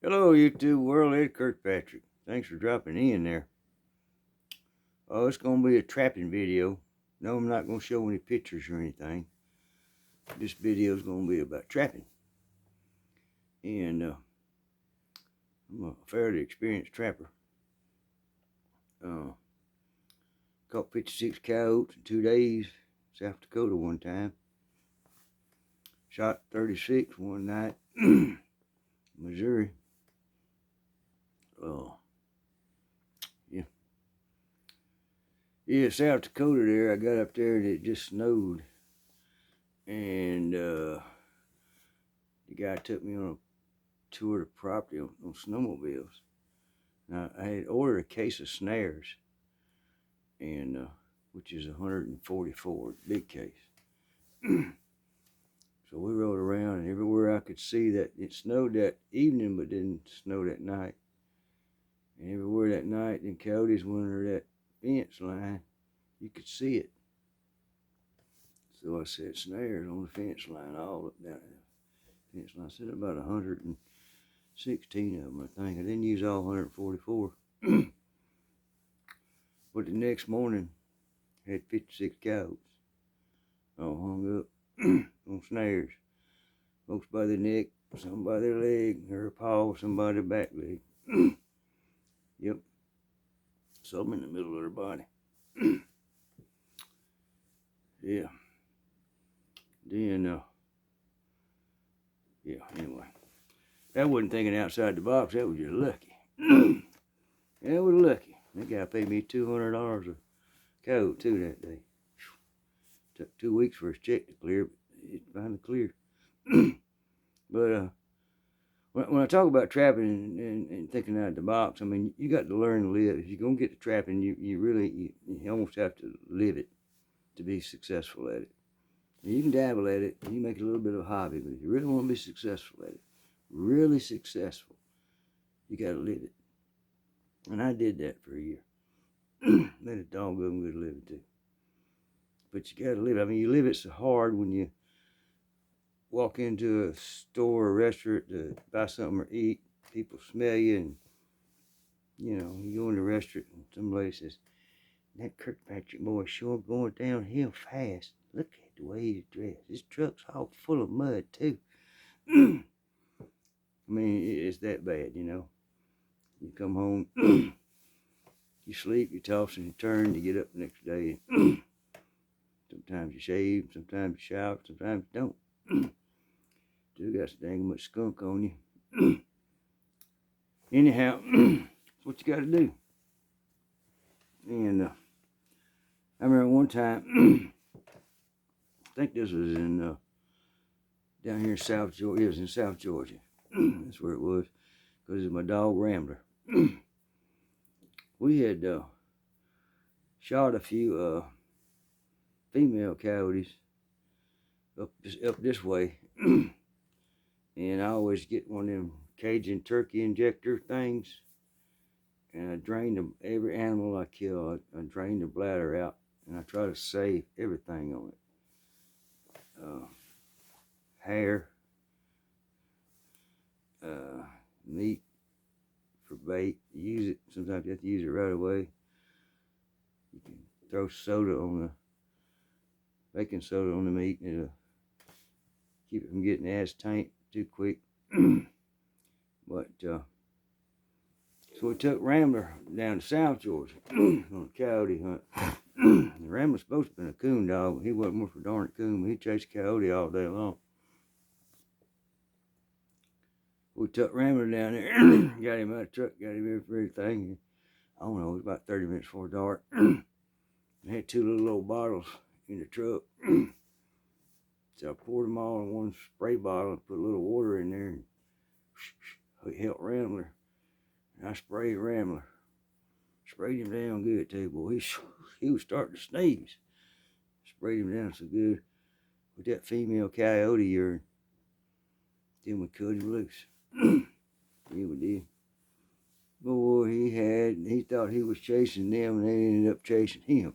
Hello, YouTube world. Ed Kirkpatrick. Thanks for dropping in there. Oh, it's going to be a trapping video. No, I'm not going to show any pictures or anything. This video is going to be about trapping. And I'm a fairly experienced trapper. Caught 56 coyotes in 2 days. South Dakota one time. Shot 36 one night. Missouri. Oh. Yeah, South Dakota there, I got up there and it just snowed. And the guy took me on a tour of the property on snowmobiles. Now, I had ordered a case of snares, and which is 144, big case. So we rode around, and everywhere I could see that it snowed that evening, but didn't snow that night. And everywhere that night, them coyotes went under that fence line, you could see it. So I set snares on the fence line, all up down the fence line. I set about 116 of them, I think. I didn't use all 144. But the next morning, I had 56 coyotes all hung up on snares. Most by their neck, some by their leg, or a paw, some by their back leg. Yep. Some in the middle of their body. Yeah. Then, yeah, anyway. That wasn't thinking outside the box. That was just lucky. That was lucky. That guy paid me $200 a coyote, too, that day. Took 2 weeks for his check to clear, but it finally cleared. But when I talk about trapping and thinking out of the box, I mean, you got to learn to live. If you're going to get to trapping, you almost have to live it to be successful at it. You can dabble at it, and you make it a little bit of a hobby, but if you really want to be successful at it, really successful, you got to live it. And I did that for a year. Made a doggone good living, too. But you got to live it. I mean, you live it so hard when you walk into a store or restaurant to buy something or eat. People smell you, and, you know, you go in the restaurant, and some lady says, that Kirkpatrick boy sure going downhill fast. Look at the way he's dressed. His truck's all full of mud, too. I mean, it's that bad, you know. You come home, you sleep, you toss and you turn, you get up the next day. Sometimes you shave, sometimes you shower, sometimes you don't. Still got so dang much skunk on you. Anyhow, that's what you got to do. And I remember one time, I think this was in down here in South Georgia. It was in South Georgia. That's where it was, because it's my dog Rambler. We had shot a few female coyotes up this way. And I always get one of them Cajun turkey injector things, and I drain every animal I kill. I drain the bladder out, and I try to save everything on it. Hair, meat for bait. You use it. Sometimes you have to use it right away. You can throw soda on the baking soda on the meat, and it'll keep it from getting ass taint too quick. But so we took Rambler down to South Georgia on a coyote hunt. Rambler's supposed to have been a coon dog, but he wasn't worth a darn coon, but he chased coyote all day long. We took Rambler down there, got him out of the truck, got him everything. I don't know, it was about 30 minutes before dark. I had 2 little old bottles in the truck. So I poured them all in one spray bottle and put a little water in there, and it helped Rambler. And I sprayed Rambler. Sprayed him down good too, boy. He was starting to sneeze. Sprayed him down so good with that female coyote urine. Then we cut him loose. Yeah, we did. Boy, he thought he was chasing them, and they ended up chasing him.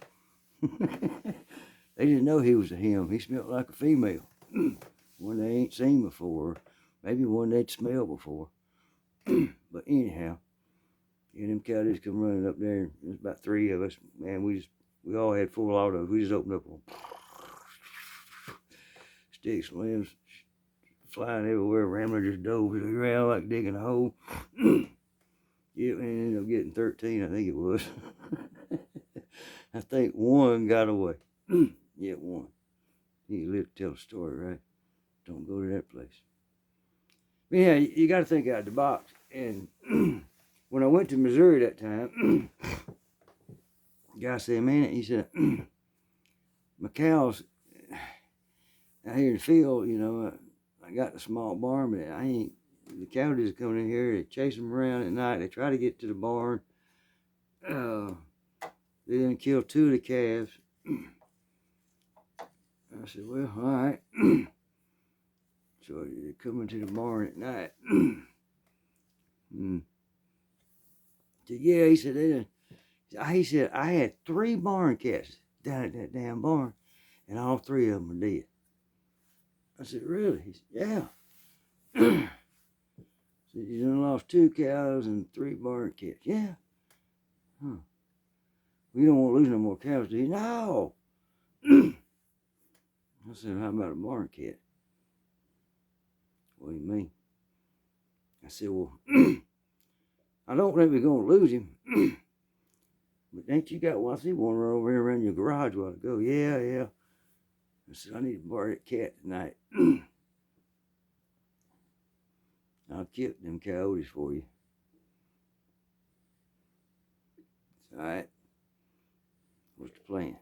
They didn't know he was a him. He smelled like a female. One they ain't seen before. Maybe one they'd smelled before. But anyhow, yeah, them coyotes come running up there. And there's about 3 of us, man. We all had full autos. We just opened up on sticks and limbs flying everywhere. Rambler just dove to the ground like digging a hole. Yeah, and ended up getting 13, I think it was. I think 1 got away. Yeah, 1. You live to tell the story, right? Don't go to that place. But yeah, you got to think out the box. And when I went to Missouri that time, the guy said, man, he said, my cows out here in the field, you know, I got a small barn, but the coyotes coming in here, they chase them around at night, they try to get to the barn. They didn't kill 2 of the calves. I said, well, all right. So they're coming to the barn at night. So, yeah, he said, I had 3 barn cats down at that damn barn, and all 3 of them were dead. I said, really? He said, yeah. Said, you done lost 2 cows and 3 barn cats. Yeah. Huh. Well, you don't want to lose no more cows, do you? No. I said, how about a barn cat? What do you mean? I said, well, I don't think we're going to lose him. But ain't you got one? I see one run over here around your garage a while ago. Yeah. I said, I need to borrow that cat tonight. I'll kill them coyotes for you. All right. What's the plan?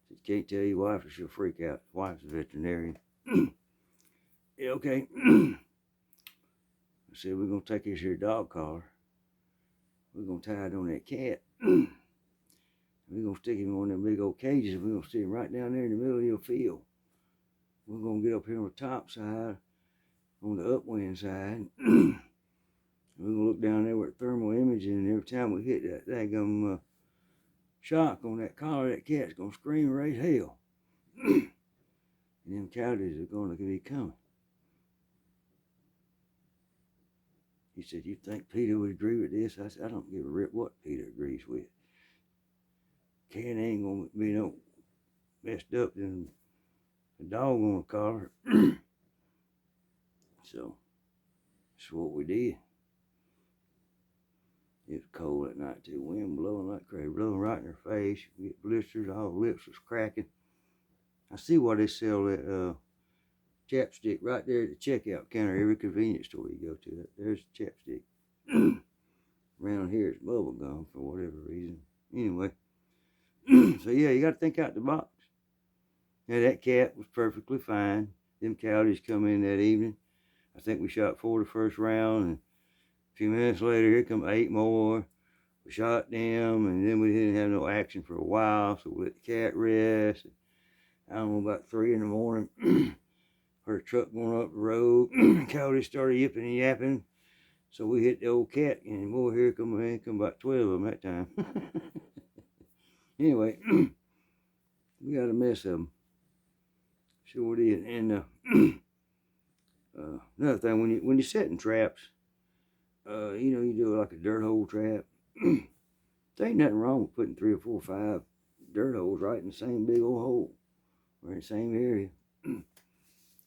Said, can't tell your wife or she'll freak out. Wife's a veterinarian. Yeah, okay. I said, we're going to take this here dog collar. We're going to tie it on that cat. We're going to stick him on them big old cages. We're going to stick him right down there in the middle of your field. We're going to get up here on the top side, on the upwind side. We're going to look down there with thermal imaging, and every time we hit that daggum shock on that collar, that cat's going to scream and raise hell. And them coyotes are going to be coming. He said, you think Peter would agree with this? I said, I don't give a rip what Peter agrees with. Cat ain't going to be no messed up than a dog on a collar. So, that's what we did. It was cold at night too. Wind blowing like crazy, blowing right in her face. We get blisters, all the lips was cracking. I see why they sell that chapstick right there at the checkout counter. Every convenience store you go to, there's chapstick. Around here it's bubble gum for whatever reason. Anyway, so yeah, you got to think out the box. Now that cat was perfectly fine. Them coyotes come in that evening. I think we shot 4 the first round, and a few minutes later, here come 8 more. We shot them, and then we didn't have no action for a while, so we let the cat rest. I don't know, about 3 in the morning, heard a truck going up the road. Coyotes started yipping and yapping, so we hit the old cat, and boy, here come about 12 of them that time. Anyway, we got a mess of them. Sure did. And another thing, when you're setting traps, you do like a dirt hole trap. There ain't nothing wrong with putting 3 or 4 or 5 dirt holes right in the same big old hole, or in the same area. I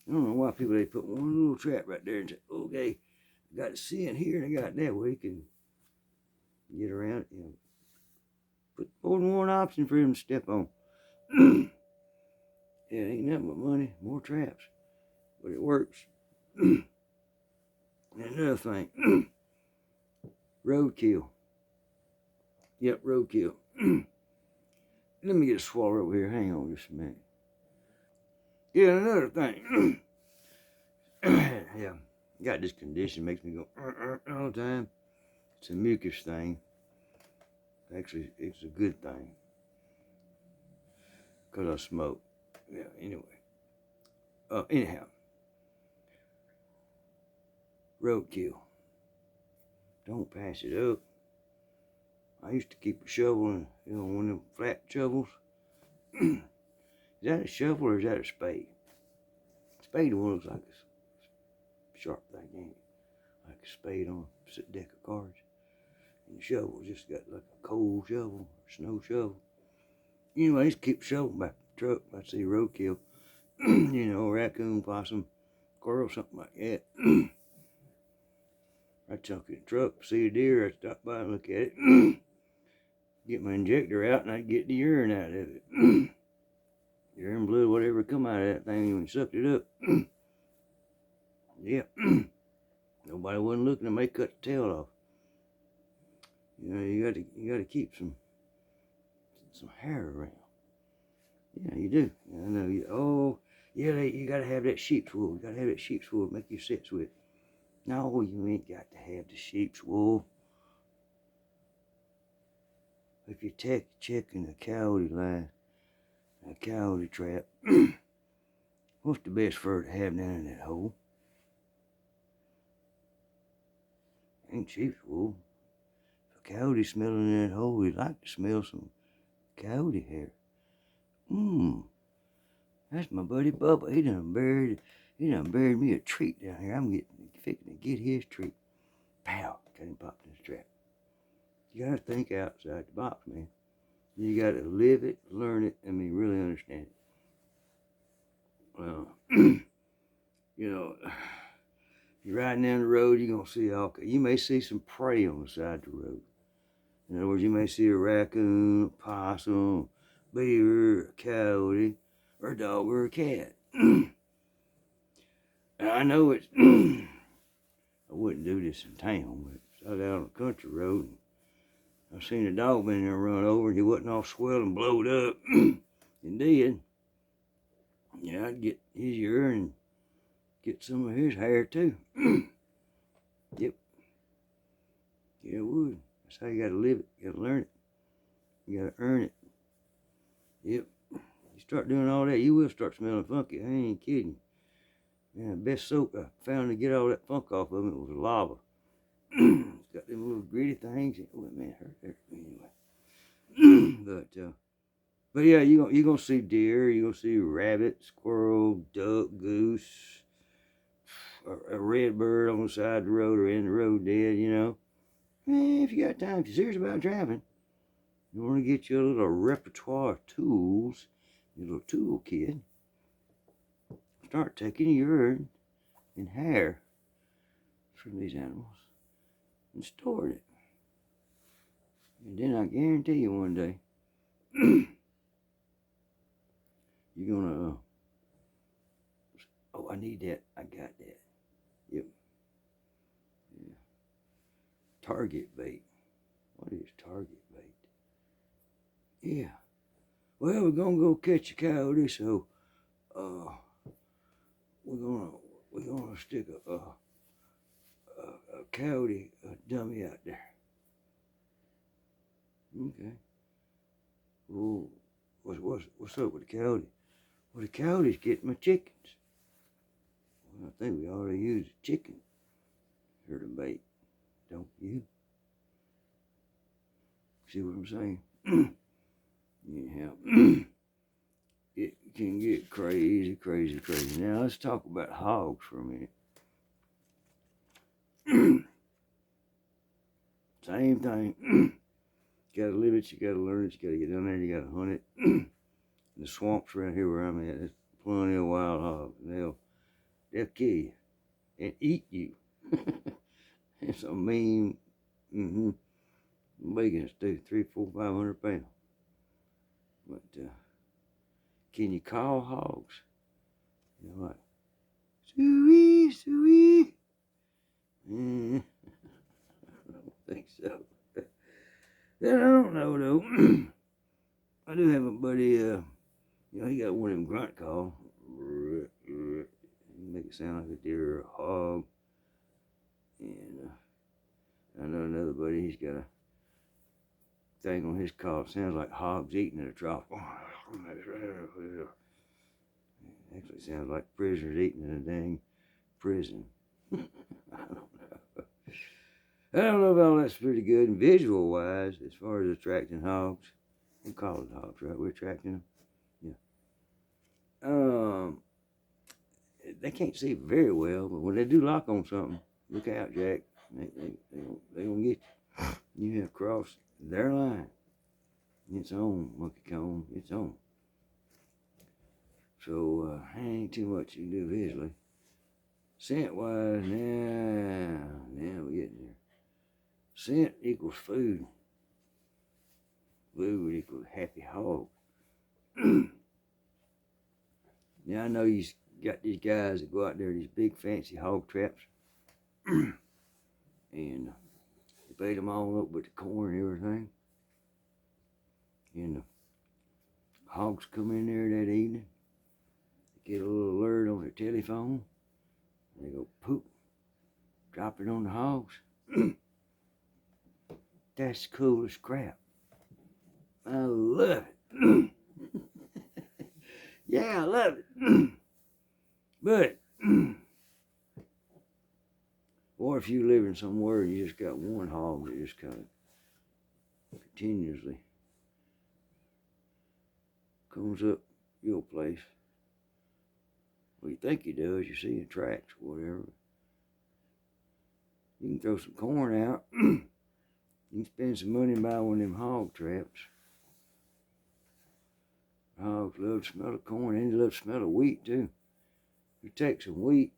don't know why people, they put one little trap right there and say, okay, I got to see in here, and I got that way you can get around it. Put more than one option for him to step on. Yeah, it ain't nothing but money, more traps, but it works. And another thing, roadkill. Yep, roadkill. Let me get a swallow over here. Hang on just a minute. Yeah, another thing. Yeah, got this condition, makes me go all the time. It's a mucus thing. Actually, it's a good thing, because I smoke. Yeah, anyway. Anyhow. Roadkill. Don't pass it up. I used to keep a shovel, and one of them flat shovels. Is that a shovel or is that a spade? Spade one looks like a sharp thing, ain't it? like a spade on a deck of cards. And the shovel just got like a coal shovel or snow shovel. Anyway, I just keep shoveling back the truck. I see roadkill, raccoon, possum, squirrel, something like that. I chunk it in the truck, see a deer, I stop by and look at it, get my injector out, and I get the urine out of it. Urine, blood, whatever come out of that thing when you sucked it up. Yep. Nobody wasn't looking, and they cut the tail off. You gotta keep some hair around. Yeah, you do. I know. You gotta have that sheep's wool. You gotta have that sheep's wool to make your sets with. No, you ain't got to have the sheep's wool. If you checking a coyote line, a coyote trap, what's the best fur to have down in that hole? Ain't sheep's wool. If a coyote's smelling in that hole, he'd like to smell some coyote hair. That's my buddy Bubba. He done buried me a treat down here. I'm fixing to get his treat. Pow! Got him popped in his trap. You gotta think outside the box, man. You gotta live it, learn it, really understand it. You're riding down the road, you're gonna see you may see some prey on the side of the road. In other words, you may see a raccoon, a possum, a beaver, a coyote, or a dog or a cat. And I know it's, I wouldn't do this in town, but I was out on a country road and I seen a dog been there run over and he wasn't all swelled and blowed up and dead. Yeah, I'd get his urine and get some of his hair too. Yep. Yeah, it would. That's how you gotta live it. You gotta learn it. You gotta earn it. Yep. You start doing all that, you will start smelling funky. I ain't kidding. Man, the best soap I found to get all that funk off of it was lava. It's got them little gritty things. Oh, man, hurt anyway. But yeah, you're gonna see deer, you're gonna see rabbit, squirrel, duck, goose, a red bird on the side of the road or in the road dead, Man, if you got time, if you're serious about driving, you want to get your little repertoire of tools, your little tool kit. Start taking urine and hair from these animals and storing it. And then I guarantee you one day, you're gonna, I need that, I got that. Yep. Yeah. Target bait. What is target bait? Yeah. Well, we're gonna go catch a coyote, so we're gonna stick a coyote dummy out there. Okay. Well, what's up with the coyote? Well, the coyote's getting my chickens. Well, I think we ought to use a chicken herding bait, don't you? See what I'm saying? Yeah. It can get crazy, crazy, crazy. Now let's talk about hogs for a minute. Same thing. You gotta live it, you gotta learn it, you gotta get down there, you gotta hunt it. In the swamps around here where I'm at, there's plenty of wild hogs. They'll kill you and eat you. It's a mean, bacon stew, 300, 400, 500 pounds. But can you call hogs? Like, suey, suey. I don't think so. I don't know though. I do have a buddy, he got one of them grunt calls. Make it sound like a deer or a hog. And I know another buddy, he's got a thing on his call. It sounds like hogs eating at a trough. Actually sounds like prisoners eating in a dang prison. I don't know if all that's pretty good. And visual wise, as far as attracting hogs, we call it hogs, right? We're attracting them. Yeah. They can't see very well, but when they do lock on something, Look out, Jack. They gonna get you. You have crossed their line. It's on, Monkey Kong. It's on. So, ain't too much you can do visually. Scent-wise, now we're getting there. Scent equals food. Food equals happy hog. Now, I know you got these guys that go out there, these big fancy hog traps. And they bait them all up with the corn and everything. And the hogs come in there that evening. They get a little alert on their telephone. They go poop. Drop it on the hogs. That's the coolest crap. I love it. Yeah, I love it. But, or if you live in somewhere and you just got one hog that just kind of continuously comes up your place. Well, you think he does, you see in tracks or whatever. You can throw some corn out. You can spend some money and buy one of them hog traps. Hogs love to smell of corn and they love to smell of wheat too. You take some wheat,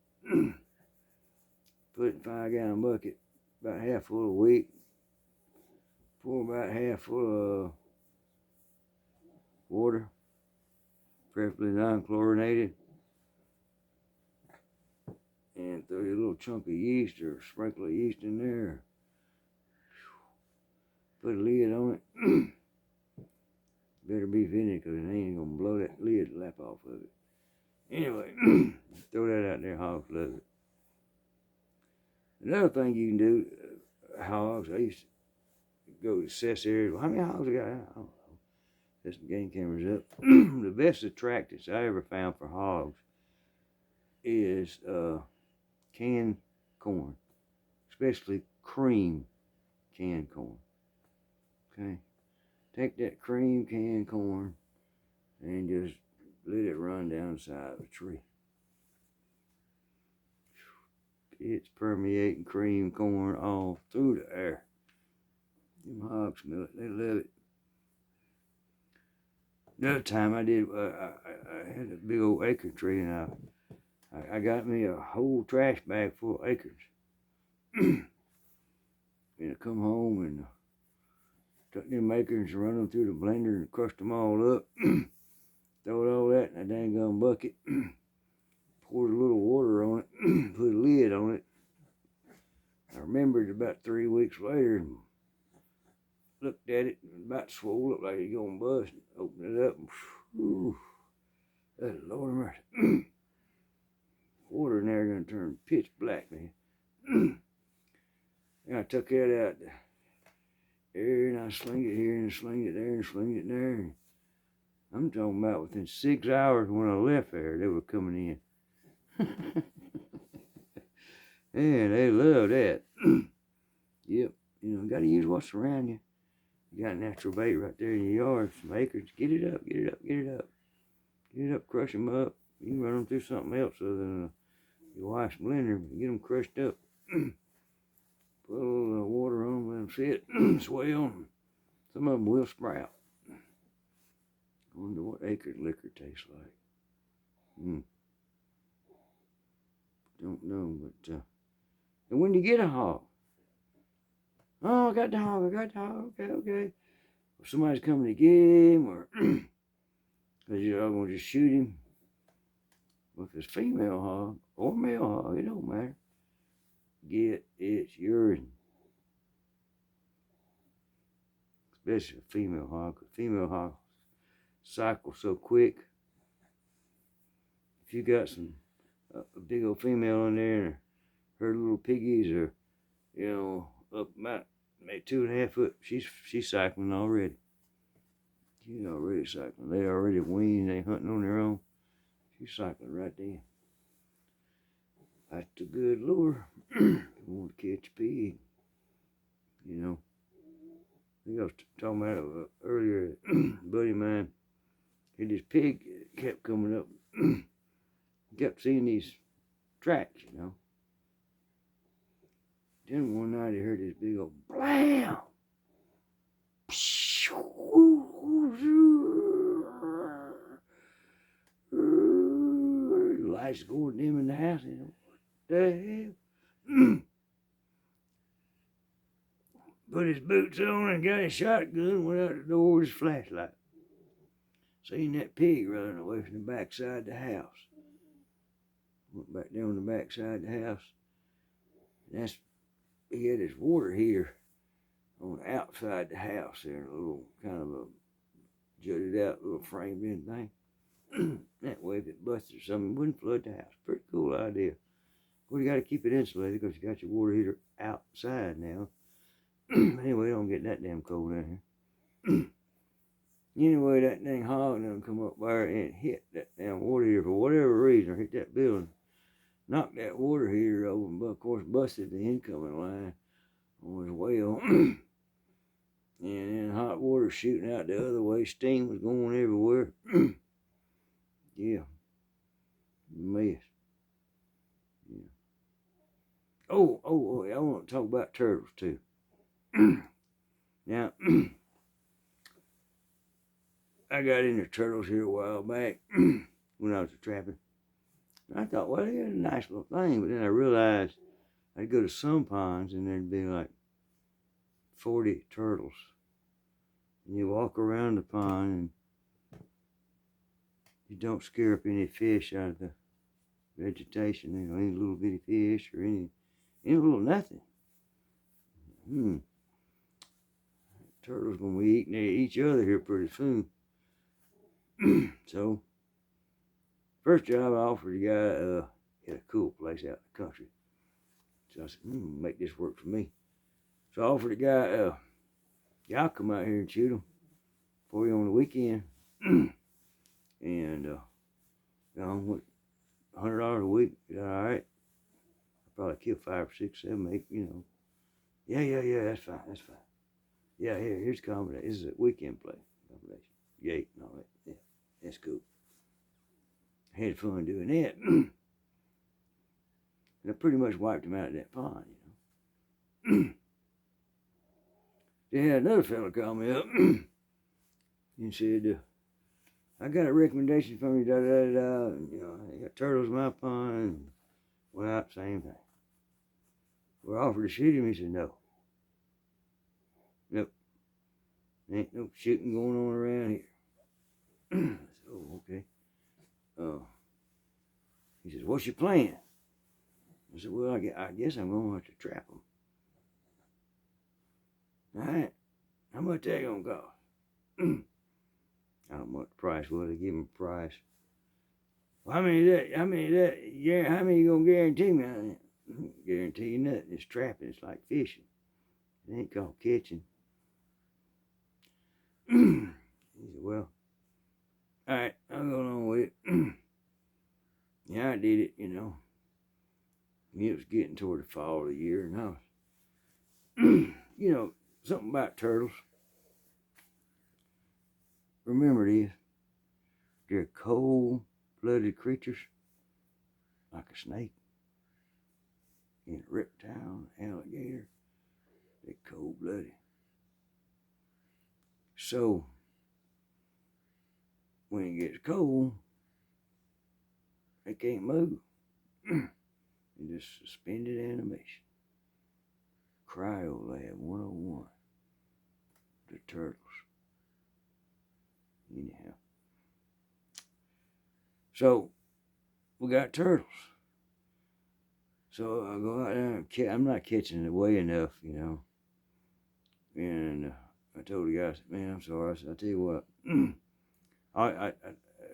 put it in a 5-gallon bucket, about half full of wheat, pour about half full of water, preferably non-chlorinated, and throw a little chunk of yeast or a sprinkle of yeast in there. Put a lid on it. Better be vinegar because it ain't gonna blow that lid lap off of it. Anyway, throw that out there, hogs love it. Another thing you can do, hogs, I used to go to Seth's area. Well, how many hogs I got? I don't know. Set some game cameras up. The best attractants I ever found for hogs is canned corn, especially cream canned corn. Okay, take that cream canned corn and just let it run down the side of a tree. It's permeating cream corn all through the air. Them hogs smell it, they love it. Another time I did, I had a big old acorn tree and I got me a whole trash bag full of acorns. And I come home and took them acorns and run them through the blender and crushed them all up. Throwed all that in a dang gum bucket. Poured a little water on it. Put a lid on it. I remembered about 3 weeks later and looked at it and about swole up like it's gonna bust. Opened it up and whew, that Lord mercy. Water in there gonna turn pitch black, man. And I took that out there and I slinged it here and slinged it there and slinged it there. I'm talking about within 6 hours when I left there, they were coming in. And they love that. Yep, you know, gotta use what's around you. You got natural bait right there in your yard, some acorns. Get it up, get it up, get it up. Get it up, crush them up. You can run them through something else other than your wife's blender, but get them crushed up. Put a little water on them, let them sit, swell. Some of them will sprout. I wonder what acorn liquor tastes like. Don't know, but and when you get a hog, oh, I got the hog, okay. Or somebody's coming to get him, or because you're all gonna just shoot him. Well, if it's female hog or male hog, it don't matter. Get its urine. Especially a female hog, because female hogs cycle so quick. If you got a big old female in there and her little piggies are, you know, up about maybe 2.5 foot, she's cycling already. She's already cycling. They already weaned, they hunting on their own. She's cycling right there. That's a good lure. You want to catch a pig, you know. I think I was talking about earlier, a buddy of mine, and this pig kept coming up, kept seeing these tracks, you know. Then one night he heard this big old blam. Lights going dim in the house. You know, what the hell? Put his boots on and got his shotgun, went out the door with his flashlight. Seen that pig running away from the backside of the house. Went back down the backside of the house. And he had his water heater on the outside of the house there, a little kind of a jutted out little framed in thing. That way if it busted or something, it wouldn't flood the house. Pretty cool idea. Well, you got to keep it insulated because you got your water heater outside now. Anyway, don't get that damn cold in here. Anyway, that dang hog done come up there and hit that damn water heater for whatever reason, or hit that building. Knocked that water heater over and, of course, busted the incoming line on his well. And then hot water shooting out the other way. Steam was going everywhere. Yeah. Mess. Yeah. Oh, I want to talk about turtles, too. Now, I got into turtles here a while back when I was trapping. I thought, well, they're a nice little thing, but then I realized I'd go to some ponds and there'd be like 40 turtles. And you walk around the pond and you don't scare up any fish out of the vegetation, you know, any little bitty fish or any little nothing. Turtles gonna be eating each other here pretty soon. So, first job I offered a guy, he had a cool place out in the country. So I said, make this work for me. So I offered a guy, y'all come out here and shoot them for you on the weekend. And, you know, $100 a week, is that all right? I'll probably kill 5 or 6, 7, 8, you know. Yeah, that's fine. Yeah, here's combination. This is a weekend play. Combination. Gate and all that. Yeah, that's cool. I had fun doing that. And I pretty much wiped him out of that pond, you know. Then another fella called me up and said, I got a recommendation from you, you know, I got turtles in my pond. Well, same thing. We offered to shoot him. He said, no. Nope. Ain't no shooting going on around here. I said, oh, okay. He says, what's your plan? I said, well, I guess I'm going to have to trap them. All right. How much that going to cost? I don't know what the price was. They give him a price. Well, how many you going to guarantee me? I don't guarantee you nothing. It's trapping. It's like fishing. It ain't called catching. He said, well, all right, I'll go along with it. Yeah, I did it, you know. It was getting toward the fall of the year, and I was, you know, something about turtles. Remember this, they're cold-blooded creatures, like a snake, and a reptile, an alligator. They're cold-blooded. So, when it gets cold, they can't move. They just suspended animation. Cryo Lab 101. The turtles. Anyhow. So, we got turtles. So I go out there and I'm not catching it way enough, you know. And I told the guy, I said, man, I'm sorry. I said, I'll tell you what. I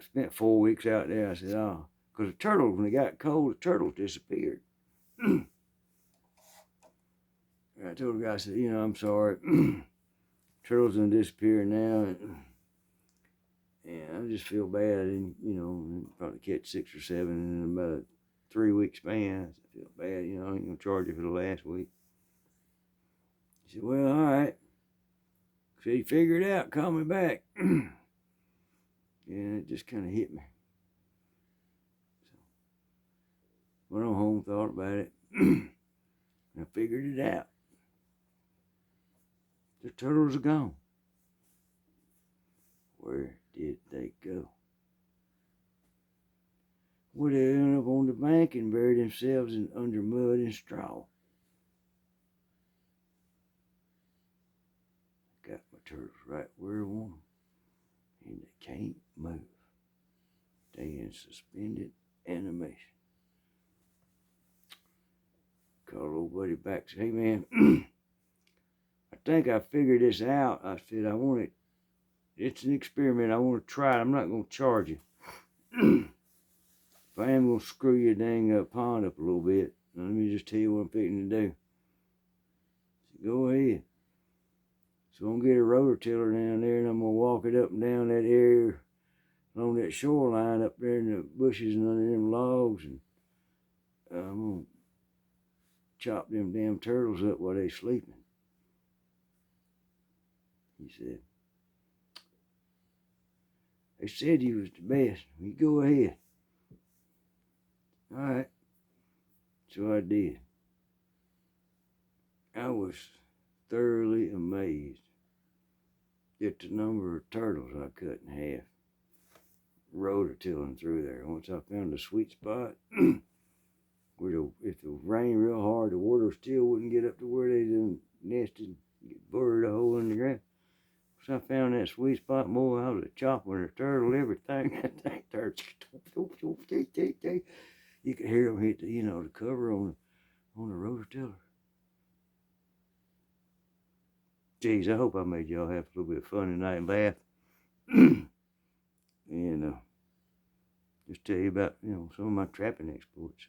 spent 4 weeks out there. I said, oh, because the turtles, when it got cold, the turtles disappeared. And I told the guy, I said, you know, I'm sorry. Turtles done disappear now. And I just feel bad. And, you know, probably catch 6 or 7 in about a 3-week span. I feel bad, you know, I ain't going to charge you for the last week. He said, well, all right. So he figured it out, call me back. And it just kind of hit me. So, went on home, thought about it. I figured it out. The turtles are gone. Where did they go? Well, they ended up on the bank and buried themselves under mud and straw. Got my turtles right where I want them, and they can't move. They in suspended animation. Called old buddy back, said, "Hey man, I think I figured this out." I said, it's an experiment. I want to try it. I'm not going to charge you. If I am going to screw your dang pond up a little bit, let me just tell you what I'm fixing to do. So go ahead. So I'm going to get a rototiller down there, and I'm going to walk it up and down that area along that shoreline up there in the bushes and under them logs, and I'm going to chop them damn turtles up while they sleeping. He said, "They said you was the best. You go ahead." All right. So I did. I was thoroughly amazed at the number of turtles I cut in half, rototilling through there. Once I found the sweet spot, where if it rained real hard, the water still wouldn't get up to where they done nested, get buried a hole in the ground. So I found that sweet spot, boy, I was chopping a turtle, everything. That thing started, you could hear them hit the, the cover on the rototiller. Geez, I hope I made y'all have a little bit of fun tonight and laugh. And just tell you about, some of my trapping exploits.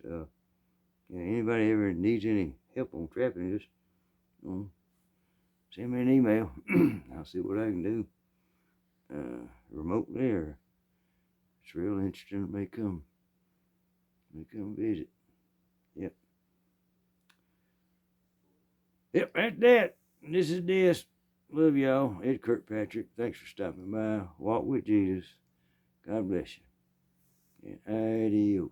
Anybody ever needs any help on trapping, just send me an email. I'll see what I can do remotely, or it's real interesting. May come visit. Yep, that's that. This is this. Love y'all. Ed Kirkpatrick. Thanks for stopping by. Walk with Jesus. God bless you. And adios.